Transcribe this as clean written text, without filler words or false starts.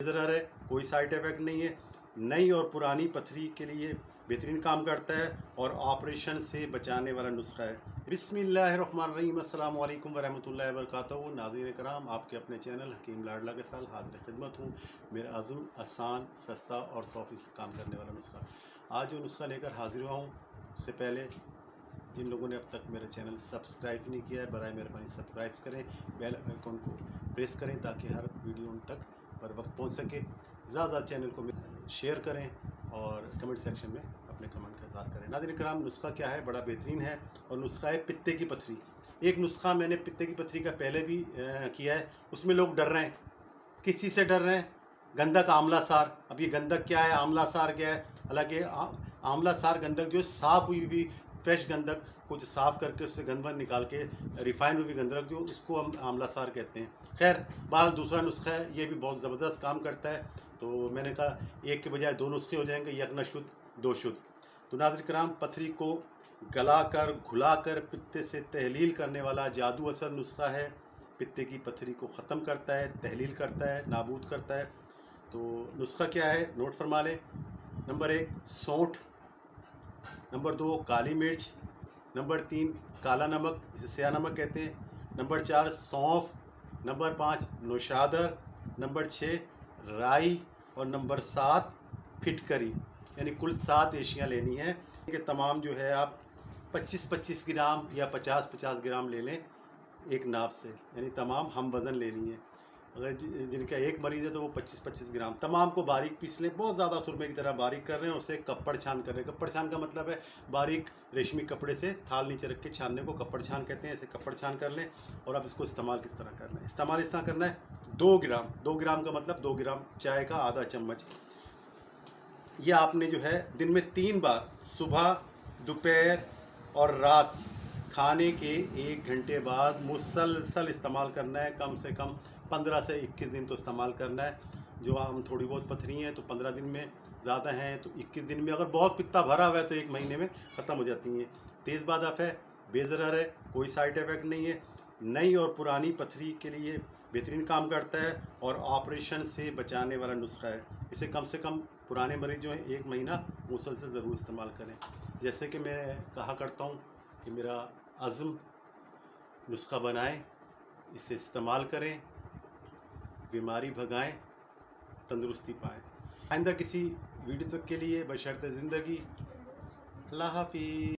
बेज़रर है, कोई side effect नहीं है, नई और पुरानी पथरी के लिए बेहतरीन काम करता है और ऑपरेशन से बचाने वाला नुस्खा है। बिस्मिल्लाहिर्रहमानिर्रहीम, अस्सलाम वालेकुम वरहमतुल्लाहि वबरकातुहू। नाज़रीन कराम, आपके अपने चैनल हकीम लाडला के साथ हाज़िर खिदमत हूँ। मेरा आज़म आसान, सस्ता और 100% काम करने वाला नुस्खा। आज जो नुस्खा लेकर हाजिर हुआ हूँ, उससे पहले जिन लोगों ने अब तक मेरा चैनल सब्सक्राइब नहीं किया है, बराए मेहरबानी सब्सक्राइब करें, बेल आइकन को प्रेस करें ताकि हर वीडियो उन तक बर वक्त पहुँच सके। ज़्यादा चैनल को शेयर करें और कमेंट सेक्शन में अपने कमेंट का इज़हार करें। नाज़रीन कराम, नुस्खा क्या है, बड़ा बेहतरीन है और नुस्खा है पित्ते की पथरी। एक नुस्खा मैंने पित्ते की पथरी का पहले भी किया है, उसमें लोग डर रहे हैं। किस चीज़ से डर रहे हैं? गंधक, आंवला सार। अब ये गंधक क्या है, आंवला सार क्या है? हालांकि आंवला सार गंधक जो साफ हुई भी फ्रेश गंधक को जो साफ करके उससे गंधक निकाल के रिफाइंड हुई गंधक जो उसको हम आंवला सार कहते हैं। खैर, बहरहाल दूसरा नुस्खा है, ये भी बहुत ज़बरदस्त काम करता है। तो मैंने कहा एक के बजाय दो नुस्खे हो जाएंगे, एक न शुद्ध दो शुद्ध। तो नाज़रीन कराम, पथरी को गलाकर घुलाकर पित्ते से तहलील करने वाला जादू असर नुस्खा है। पित्ते की पथरी को ख़त्म करता है, तहलील करता है, नाबूद करता है। तो नुस्खा क्या है, नोट फरमा लें। नंबर 1 सौंठ, नंबर 2 काली मिर्च, नंबर 3 काला नमक जिसे स्या नमक कहते हैं, नंबर 4 सौंफ, नंबर 5 नौशादर, नंबर 6 राई और नंबर 7 फिटकरी। यानी कुल 7 एशियाँ लेनी है कि तमाम जो है आप 25-25 ग्राम या 50-50 ग्राम ले लें एक नाप से, यानी तमाम हम वज़न लेनी है। अगर जिनका एक मरीज़ है तो वो 25-25 ग्राम तमाम को बारीक पीस लें, बहुत ज़्यादा सुरमे की तरह बारीक कर रहे हैं। उसे कपड़ छान कर रहे हैं। कपड़ छान का मतलब है बारीक रेशमी कपड़े से थाल नीचे रख के छानने को कपड़ छान कहते हैं। ऐसे कपड़ छान कर लें। और अब इसको इस्तेमाल किस तरह करना है? इस्तेमाल इस तरह करना है, 2 ग्राम का मतलब 2 ग्राम चाय का आधा चम्मच। यह आपने जो है दिन में 3 बार, सुबह, दोपहर और रात, खाने के 1 घंटे बाद मुसलसल इस्तेमाल करना है। कम से कम 15 से 21 दिन तो इस्तेमाल करना है। जो हम थोड़ी बहुत पथरी हैं तो 15 दिन में, ज़्यादा हैं तो 21 दिन में, अगर बहुत पित्ता भरा हुआ है तो 1 महीने में ख़त्म हो जाती हैं। तेज़ बादफ है, बेज़रर है, कोई साइड इफ़ेक्ट नहीं है, नई और पुरानी पथरी के लिए बेहतरीन काम करता है और ऑपरेशन से बचाने वाला नुस्खा है। इसे कम से कम पुराने मरीज जो हैं 1 महीना मुसलसल ज़रूर इस्तेमाल करें। जैसे कि मैं कहा करता हूँ कि मेरा अज़्म, नुस्खा बनाएं, इसे इस्तेमाल करें, बीमारी भगाएं, तंदुरुस्ती पाएं। आइंदा किसी वीडियो तक के लिए बशर्ते ज़िंदगी, अल्लाह हाफ़िज़।